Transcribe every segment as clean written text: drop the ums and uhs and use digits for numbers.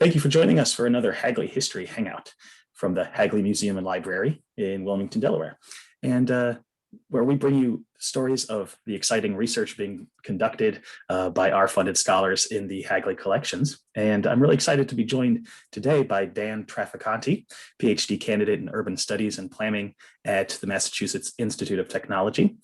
Thank you for joining us for another Hagley History Hangout from the Hagley Museum and Library in Wilmington, Delaware, and where we bring you stories of the exciting research being conducted by our funded scholars in the Hagley collections. And I'm really excited to be joined today by Dan Traficonte, PhD candidate in urban studies and planning at the Massachusetts Institute of Technology.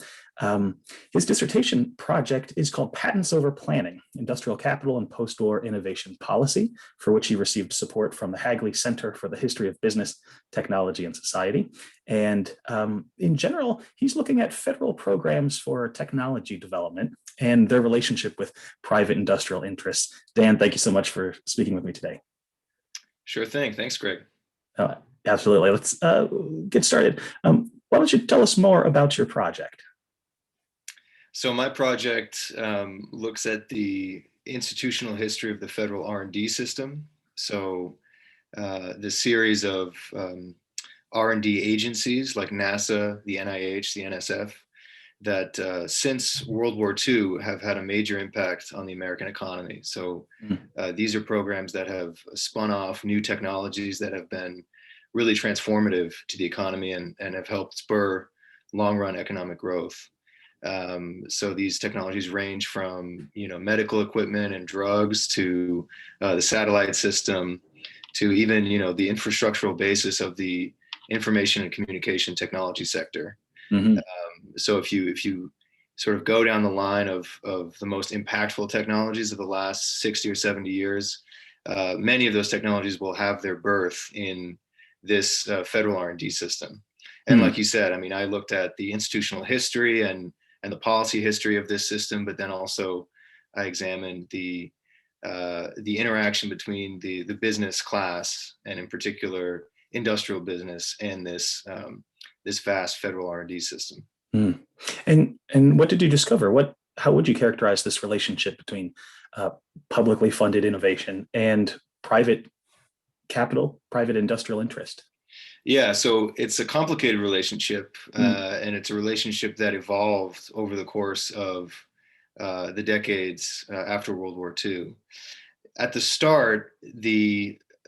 His dissertation project is called Patents Over Planning, Industrial Capital and Post-War Innovation Policy, for which he received support from the Hagley Center for the History of Business, Technology, and Society. And in general, he's looking at federal programs for technology development and their relationship with private industrial interests. Dan, thank you so much for speaking with me today. Sure thing. Thanks, Greg. Absolutely. Let's get started. Why don't you tell us more about your project? So my project looks at the institutional history of the federal R&D system. So the series of R&D agencies like NASA, the NIH, the NSF, that since World War II have had a major impact on the American economy. So these are programs that have spun off new technologies that have been really transformative to the economy and have helped spur long-run economic growth. So these technologies range from, medical equipment and drugs to the satellite system to even, the infrastructural basis of the information and communication technology sector. So if you sort of go down the line of the most impactful technologies of the last 60 or 70 years, many of those technologies will have their birth in this federal R&D system. And like you said, I looked at the institutional history and the policy history of this system, but then also I examined the interaction between the business class and in particular industrial business and this vast federal R&D system. And what did you discover? How would you characterize this relationship between publicly funded innovation and private capital, private industrial interest? Yeah, so it's a complicated relationship, and it's a relationship that evolved over the course of the decades after World War II. At the start,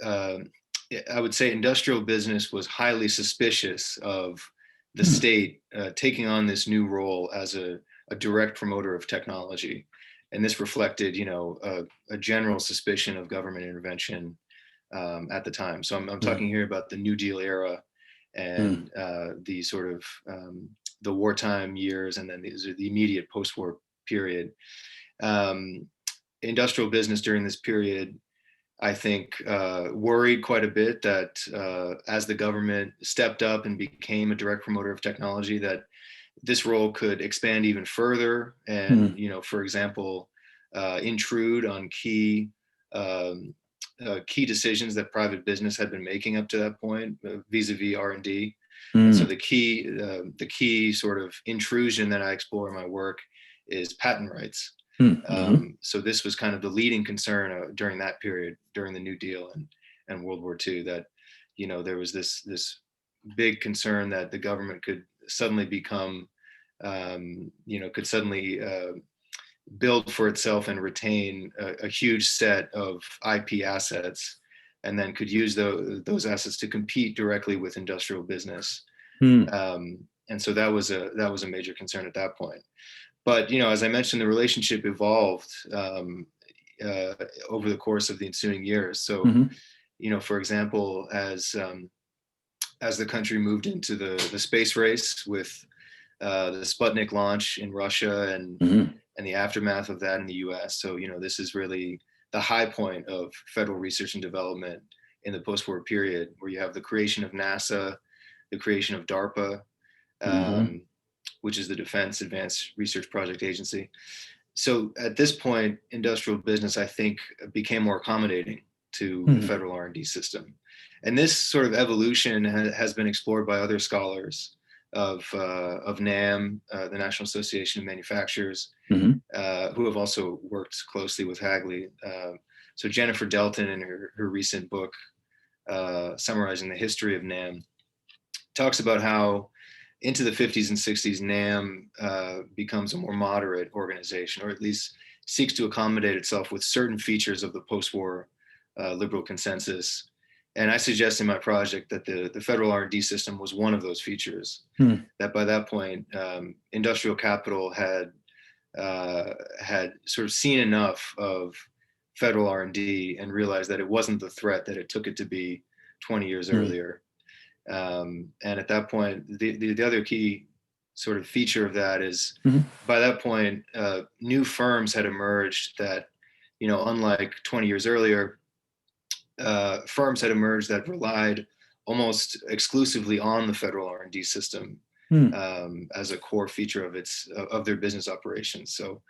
I would say industrial business was highly suspicious of the state taking on this new role as a direct promoter of technology. And this reflected, a general suspicion of government intervention at the time. So I'm talking here about the New Deal era and the sort of the wartime years, and then the immediate post-war period. Industrial business during this period, I think, worried quite a bit that as the government stepped up and became a direct promoter of technology, that this role could expand even further and, for example, intrude on key decisions that private business had been making up to that point vis-a-vis R&D. And so the key sort of intrusion that I explore in my work is patent rights. So this was kind of the leading concern during that period, during the New Deal and World War II, that, there was this big concern that the government could suddenly become, could suddenly build for itself and retain a huge set of IP assets, and then could use those assets to compete directly with industrial business. And so that was a major concern at that point. But, as I mentioned, the relationship evolved over the course of the ensuing years. So, for example, as the country moved into the space race with the Sputnik launch in Russia and the aftermath of that in the US. So, this is really the high point of federal research and development in the post-war period, where you have the creation of NASA, the creation of DARPA, which is the Defense Advanced Research Project Agency. So at this point, industrial business, I think, became more accommodating to the federal R&D system. And this sort of evolution has been explored by other scholars of NAM, the National Association of Manufacturers, who have also worked closely with Hagley. So Jennifer Delton, in her recent book, summarizing the history of NAM, talks about how into the 50s and 60s, NAM becomes a more moderate organization, or at least seeks to accommodate itself with certain features of the post-war liberal consensus. And I suggest in my project that the federal R&D system was one of those features. That by that point, industrial capital had sort of seen enough of federal R&D and realized that it wasn't the threat that it took it to be 20 years earlier. And at that point, the other key sort of feature of that is by that point, new firms had emerged that, unlike 20 years earlier, firms had emerged that relied almost exclusively on the federal R&D system as a core feature of their business operations. So,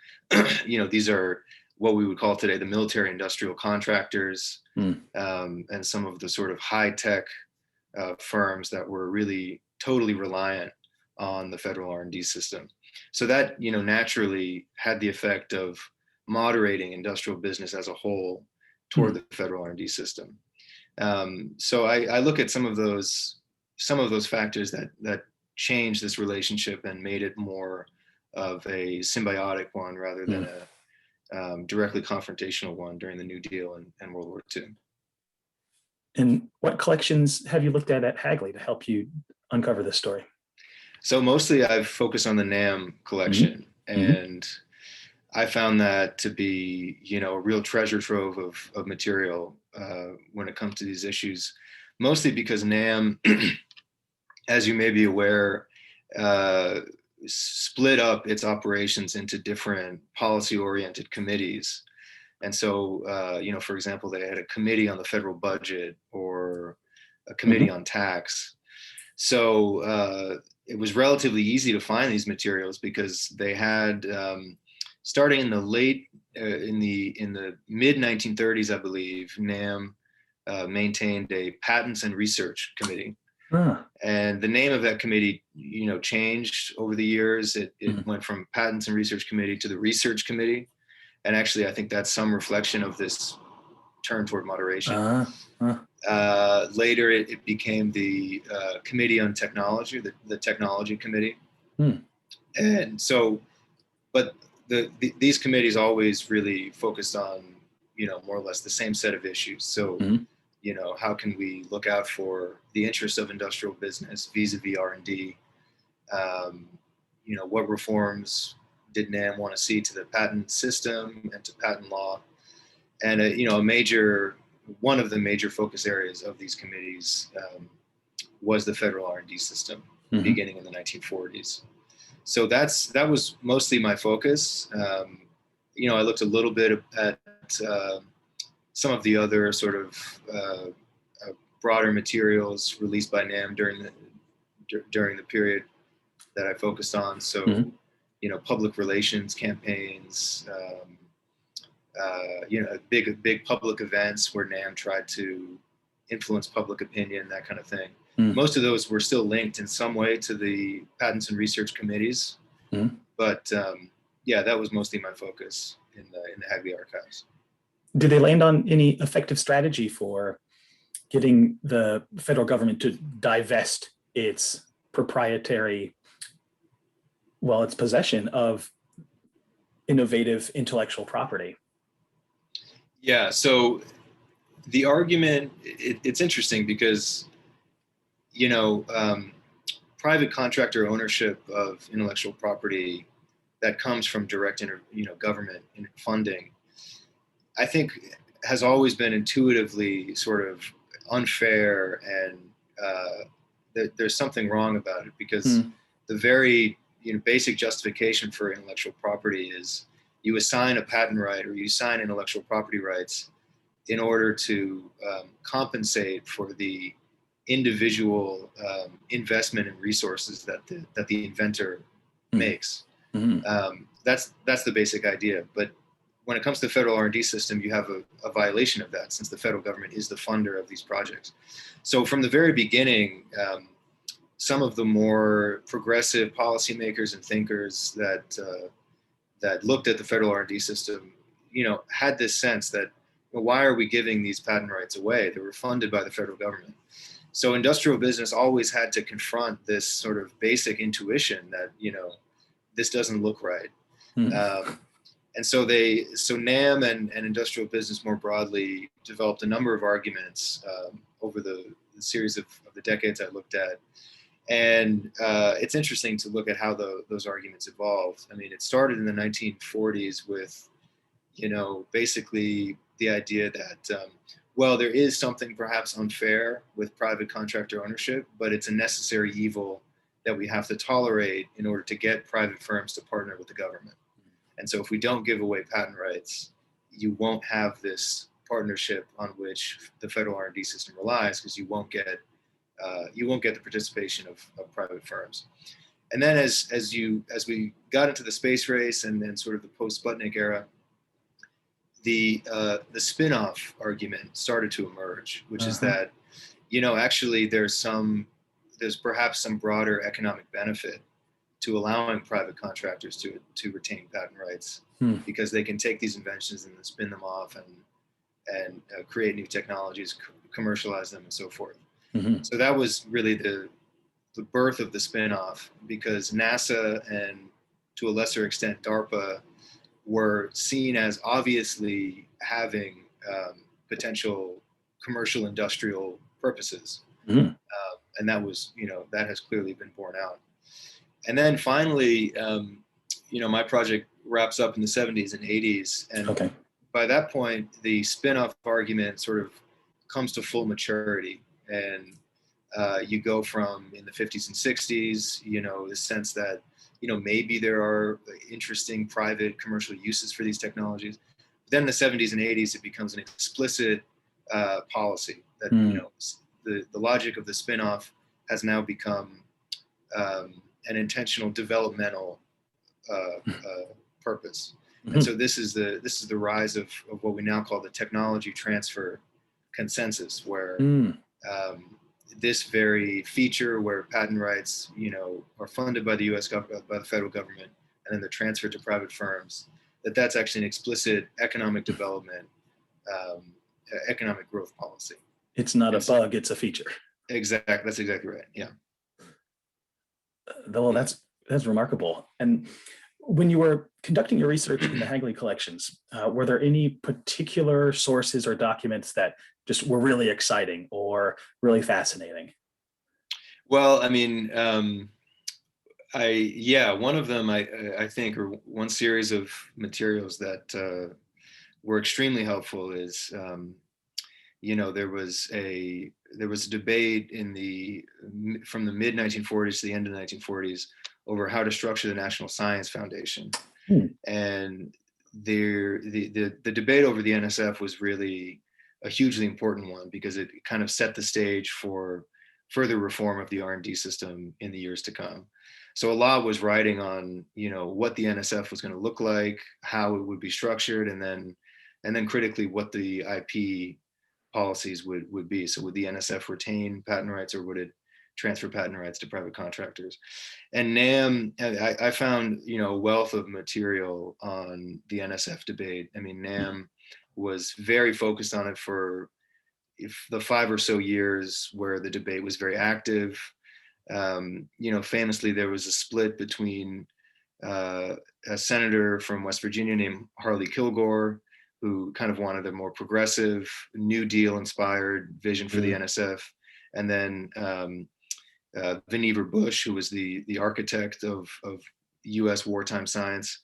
these are what we would call today the military industrial contractors, and some of the sort of high-tech firms that were really totally reliant on the federal R&D system. So that, naturally had the effect of moderating industrial business as a whole toward the federal R&D system. So I look at some of those factors that changed this relationship and made it more of a symbiotic one rather than a directly confrontational one during the New Deal and World War II. And what collections have you looked at Hagley to help you uncover this story? So mostly I've focused on the NAM collection, and I found that to be, a real treasure trove of material when it comes to these issues, mostly because NAM, as you may be aware, split up its operations into different policy-oriented committees. And so, for example, they had a committee on the federal budget or a committee on tax. So it was relatively easy to find these materials because they had, starting in the mid 1930s, I believe, NAM maintained a patents and research committee. And the name of that committee, changed over the years. It went from Patents and Research Committee to the Research Committee. And actually, I think that's some reflection of this turn toward moderation. Later, it became the Committee on Technology, the Technology Committee. And so, but these committees always really focused on, more or less the same set of issues. So, how can we look out for the interests of industrial business vis-a-vis R&D? What reforms did NAM want to see to the patent system and to patent law? And one of the major focus areas of these committees was the federal R&D system, beginning in the 1940s. So that was mostly my focus. I looked a little bit at some of the other sort of broader materials released by NAM during the period that I focused on. So, public relations campaigns, big public events where NAM tried to influence public opinion, that kind of thing. Most of those were still linked in some way to the patents and research committees, but that was mostly my focus in the Hagley archives. Did they land on any effective strategy for getting the federal government to divest its its possession of innovative intellectual property? Yeah, so the argument, it's interesting because, private contractor ownership of intellectual property that comes from direct government funding, I think has always been intuitively sort of unfair, and there's something wrong about it because the very basic justification for intellectual property is you assign a patent right or you assign intellectual property rights in order to compensate for the individual investment in resources that the inventor makes. That's the basic idea. But when it comes to the federal R&D system, you have a violation of that, since the federal government is the funder of these projects. So from the very beginning, some of the more progressive policymakers and thinkers that looked at the federal R&D system, had this sense that, why are we giving these patent rights away? They were funded by the federal government. So industrial business always had to confront this sort of basic intuition that, this doesn't look right. And so NAM and industrial business more broadly developed a number of arguments over the series of the decades I looked at. And it's interesting to look at how those arguments evolved. I mean, it started in the 1940s with, basically the idea that, well, there is something perhaps unfair with private contractor ownership, but it's a necessary evil that we have to tolerate in order to get private firms to partner with the government. And so if we don't give away patent rights, you won't have this partnership on which the federal R&D system relies, because you won't get the participation of private firms. And then as we got into the space race and then sort of the post-Sputnik era, the spin-off argument started to emerge, which is that, actually there's perhaps some broader economic benefit to allowing private contractors to retain patent rights, because they can take these inventions and then spin them off and create new technologies, commercialize them, and so forth. Mm-hmm. So that was really the birth of the spin-off, because NASA and to a lesser extent DARPA were seen as obviously having potential commercial industrial purposes. Mm-hmm. And that was, that has clearly been borne out. And then finally, my project wraps up in the 70s and 80s. And by that point, the spin-off argument sort of comes to full maturity. And you go from, in the 50s and 60s, the sense that, maybe there are interesting private commercial uses for these technologies. Then in the 70s and 80s, it becomes an explicit policy that, the logic of the spin-off has now become an intentional developmental purpose. Mm-hmm. And so this is the rise of what we now call the technology transfer consensus, where this very feature where patent rights, are funded by the U.S. government, by the federal government, and then they're transferred to private firms, that's actually an explicit economic development, economic growth policy. It's not a bug, it's a feature. Exactly. That's exactly right. Yeah. Well, that's remarkable. And when you were conducting your research in the Hagley collections, were there any particular sources or documents that just were really exciting or really fascinating? Well, I mean, one of them I think, or one series of materials that were extremely helpful is, there was a debate from the mid 1940s to the end of the 1940s over how to structure the National Science Foundation. And the debate over the NSF was really a hugely important one, because it kind of set the stage for further reform of the R&D system in the years to come. So a lot was riding on, what the NSF was going to look like, how it would be structured, and then critically what the IP policies would be. So would the NSF retain patent rights, or would it transfer patent rights to private contractors? And NAM, I found, a wealth of material on the NSF debate. I mean, NAM was very focused on it for the 5 or so years where the debate was very active. Famously, there was a split between a senator from West Virginia named Harley Kilgore, who kind of wanted a more progressive, New Deal inspired vision for the NSF. And then Vannevar Bush, who was the architect of US wartime science,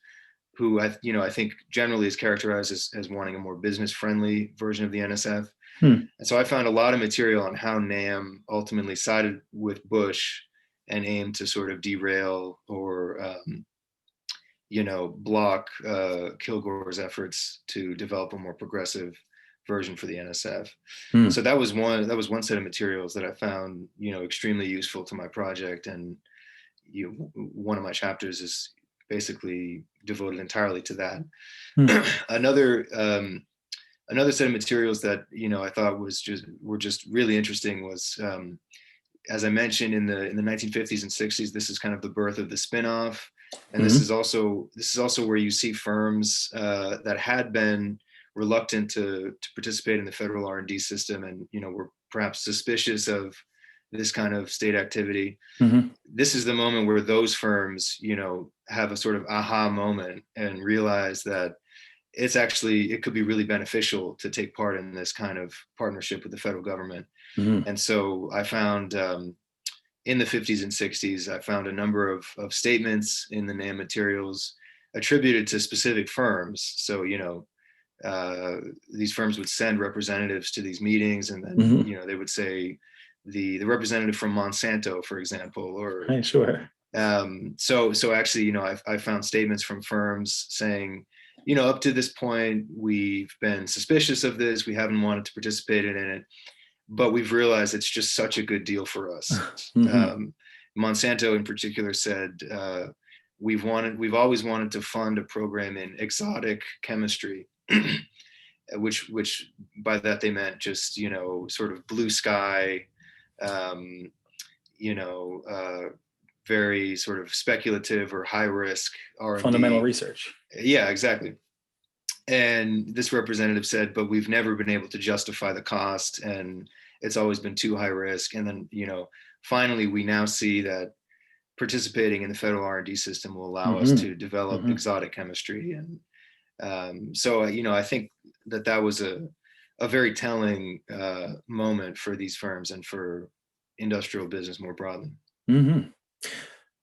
who I think generally is characterized as wanting a more business friendly version of the NSF. And so I found a lot of material on how NAM ultimately sided with Bush and aimed to sort of derail or block Kilgore's efforts to develop a more progressive version for the NSF. So that was one set of materials that I found, extremely useful to my project. And one of my chapters is basically devoted entirely to that. Another set of materials that, I thought were just really interesting was, as I mentioned, in the 1950s and 60s, this is kind of the birth of the spin-off. And this is also where you see firms that had been reluctant to participate in the federal R&D system, and were perhaps suspicious of this kind of state activity. Mhm. This is the moment where those firms, have a sort of aha moment and realize that it could be really beneficial to take part in this kind of partnership with the federal government. Mhm. And so I found in the 50s and 60s, I found a number of statements in the NAM materials attributed to specific firms. So, these firms would send representatives to these meetings, and then, Mhm. they would say the representative from Monsanto, for example, or Right, sure. so actually, I found statements from firms saying, up to this point, we've been suspicious of this. We haven't wanted to participate in it, but we've realized it's just such a good deal for us. Mhm. Monsanto in particular said, we've always wanted to fund a program in exotic chemistry, which by that they meant just, sort of blue sky, um, you know, uh, very sort of speculative or high risk Fundamental R&D. research. Yeah, exactly. And this representative said, but we've never been able to justify the cost, and it's always been too high risk. And then, finally, we now see that participating in the federal R&D system will allow us Mhm. to develop Mhm. exotic chemistry. And so, I think that was a very telling moment for these firms and for industrial business more broadly. Mhm.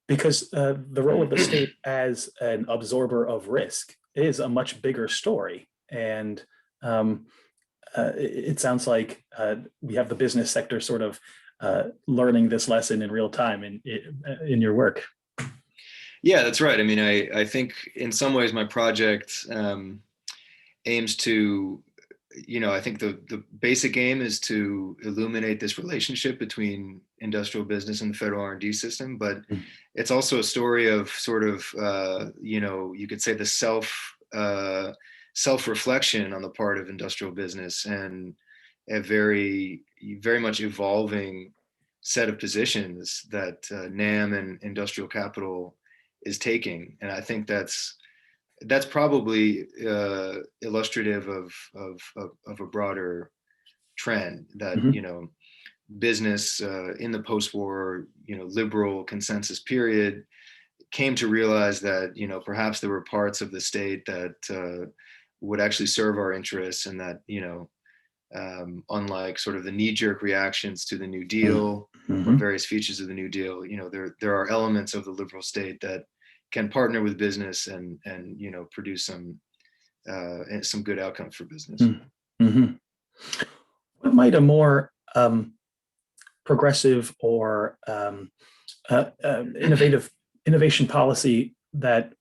Because the role of the state as an absorber of risk is a much bigger story. And um, it sounds like we have the business sector sort of learning this lesson in real time in your work. Yeah, that's right. I mean, I think in some ways my project aims to, I think the basic aim is to illuminate this relationship between industrial business and the federal R&D system, but it's also a story of sort of, you could say the self-reflection on the part of industrial business, and a very, very much evolving set of positions that NAM and industrial capital is taking. And I think that's probably illustrative of a broader trend that, Mhm. business in the post-war, liberal consensus period came to realize that, perhaps there were parts of the state that would actually serve our interests, and that, unlike sort of the knee-jerk reactions to the New Deal or Mhm. various features of the New Deal, there are elements of the liberal state that can partner with business and produce some good outcomes for business. Mhm. What might a more progressive or innovative innovation policy that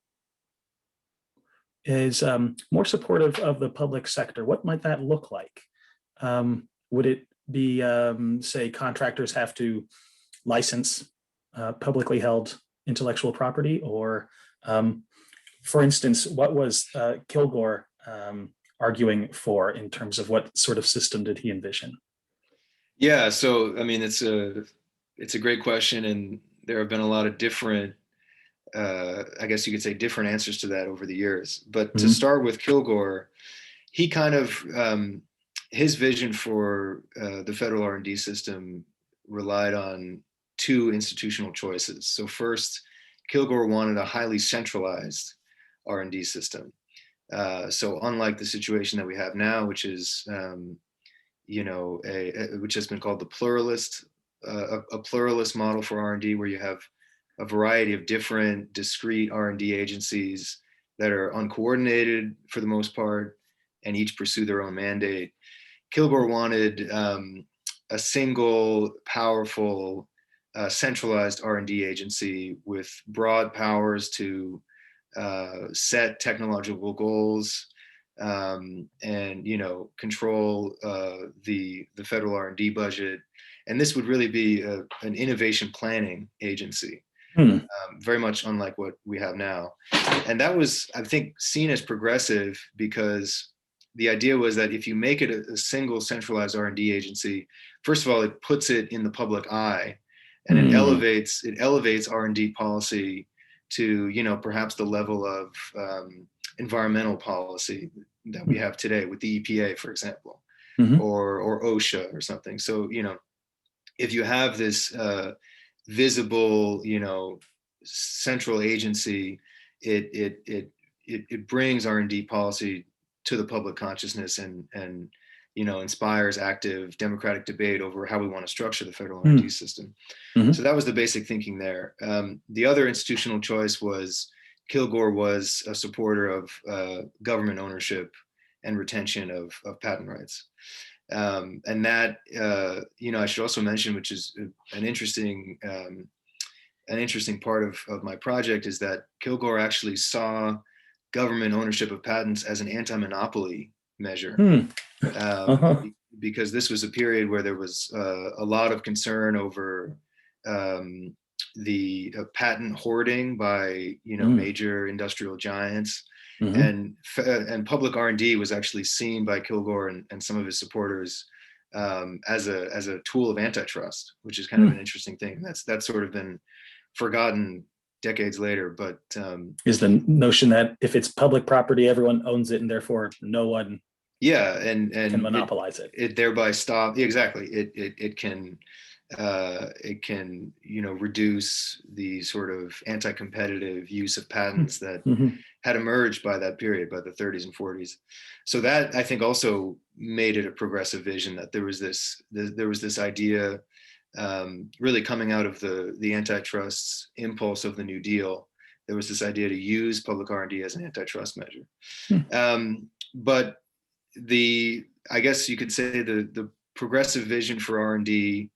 is more supportive of the public sector, what might that look like? Would it be, say, contractors have to license publicly held intellectual property? Or, for instance, what was Kilgore arguing for in terms of what sort of system did he envision? Yeah, so I mean, it's a great question, and there have been a lot of different, I guess you could say, different answers to that over the years. But to Mhm. start with Kilgore, he kind of his vision for the federal R&D system relied on two institutional choices. So first, Kilgore wanted a highly centralized R&D system. So unlike the situation that we have now, which is which has been called the pluralist, a pluralist model for R&D, where you have a variety of different discrete R&D agencies that are uncoordinated for the most part, and each pursue their own mandate. Kilgore wanted a single, powerful, centralized R&D agency with broad powers to set technological goals, and control the federal R&D budget. And this would really be an innovation planning agency, Hmm. very much unlike what we have now. And that was, I think, seen as progressive because the idea was that if you make it a single centralized R&D agency, first of all, it puts it in the public eye, and it Hmm. elevates R&D policy to, perhaps the level of environmental policy that we have today with the EPA, for example, Mhm. or OSHA or something. So, if you have this visible, central agency, it brings R&D policy to the public consciousness, and inspires active democratic debate over how we want to structure the federal R&D system. So that was the basic thinking there. The other institutional choice was Kilgore was a supporter of government ownership and retention of patent rights. And that, I should also mention, which is an interesting part of my project, is that Kilgore actually saw government ownership of patents as an anti-monopoly measure, because this was a period where there was a lot of concern over the patent hoarding by major industrial giants. And public R&D was actually seen by Kilgore and some of his supporters as a tool of antitrust, which is kind of an interesting thing. That's sort of been forgotten decades later. But is the notion that if it's public property, everyone owns it, and therefore no one and can monopolize it. It thereby stop exactly. It can reduce the sort of anti-competitive use of patents that had emerged by that period, by the 30s and 40s. So that, I think, also made it a progressive vision, that there was this idea, really coming out of the antitrust impulse of the New Deal. There was this idea to use public R&D as an antitrust measure. But I guess you could say the progressive vision for R&D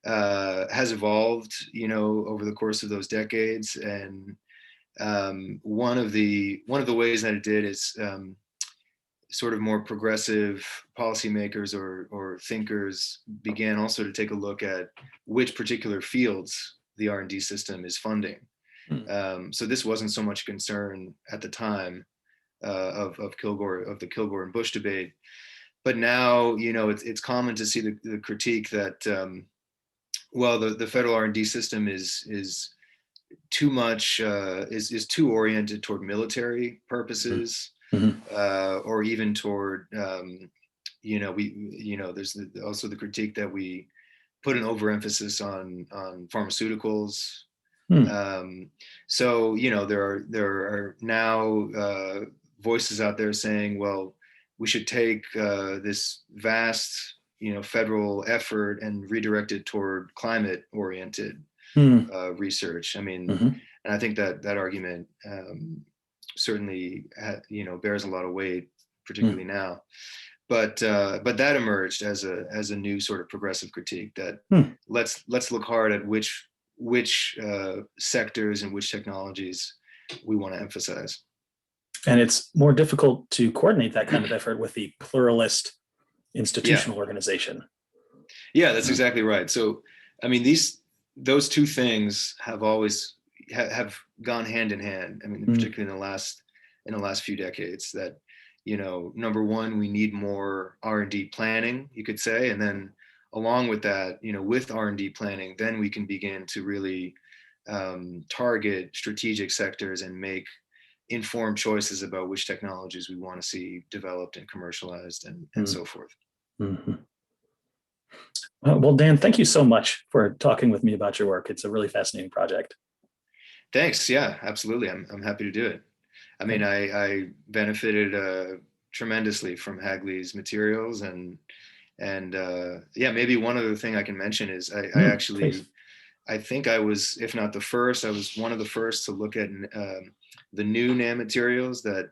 has evolved, over the course of those decades. And one of the ways that it did is sort of more progressive policymakers or thinkers began also to take a look at which particular fields the R&D system is funding. So this wasn't so much concern at the time of the Kilgore and Bush debate, but now it's common to see the critique that the federal R&D system is too much, is too oriented toward military purposes, or even toward there's also the critique that we put an overemphasis on pharmaceuticals. So there are now voices out there saying, well, we should take this vast federal effort and redirect it toward climate-oriented research. I mean, and I think that argument certainly bears a lot of weight, particularly now. But that emerged as a new sort of progressive critique, that let's look hard at which sectors and which technologies we want to emphasize. And it's more difficult to coordinate that kind of effort with the pluralist institutional organization. Yeah, that's exactly right. So, I mean, those two things have always have gone hand in hand. I mean, particularly in the last few decades, that, number one, we need more R&D planning, you could say. And then along with that, with R&D planning, then we can begin to really target strategic sectors and make informed choices about which technologies we want to see developed and commercialized and so forth. Well, Dan, thank you so much for talking with me about your work. It's a really fascinating project. Thanks. Yeah, absolutely. I'm happy to do it. I mean, I benefited tremendously from Hagley's materials, and maybe one other thing I can mention is I actually, I think I was, if not the first, I was one of the first to look at the new NAM materials that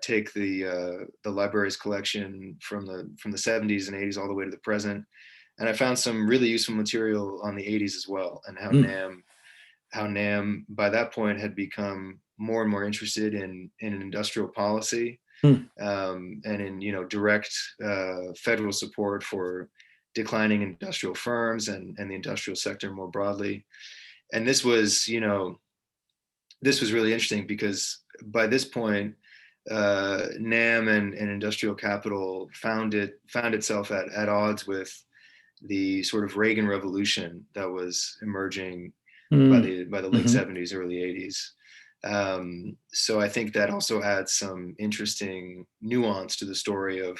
take the library's collection from the 70s and 80s all the way to the present. And I found some really useful material on the 80s as well, and how NAM by that point had become more and more interested in industrial policy, and in direct federal support for declining industrial firms and the industrial sector more broadly. And this was really interesting, because by this point, NAM and industrial capital found itself at odds with the sort of Reagan revolution that was emerging by the late 70s, early 80s. So I think that also adds some interesting nuance to the story of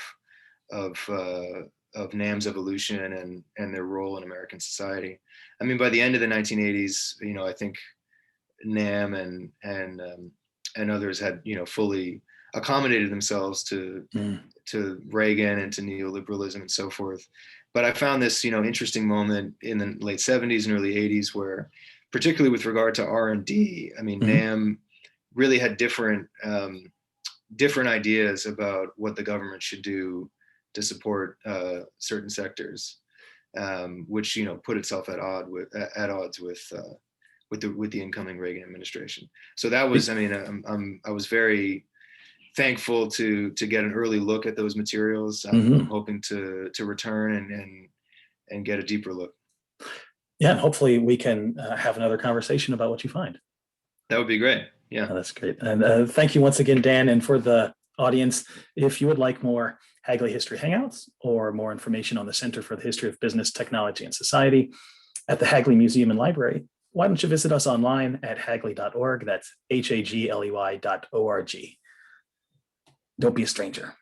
NAM's evolution and their role in American society. I mean, by the end of the 1980s, I think NAM and others had fully accommodated themselves to Reagan and to neoliberalism and so forth. But I found this interesting moment in the late 70s and early 80s where, particularly with regard to R&D, I mean, NAM really had different ideas about what the government should do to support certain sectors, which put itself at odds with the incoming Reagan administration. So that was, I mean, I was very thankful to get an early look at those materials. I'm hoping to return and get a deeper look. Yeah, and hopefully we can have another conversation about what you find. That would be great. Yeah. Oh, that's great. And thank you once again, Dan. And for the audience, if you would like more Hagley History Hangouts or more information on the Center for the History of Business, Technology, and Society at the Hagley Museum and Library, why don't you visit us online at hagley.org. That's hagley.org. Don't be a stranger.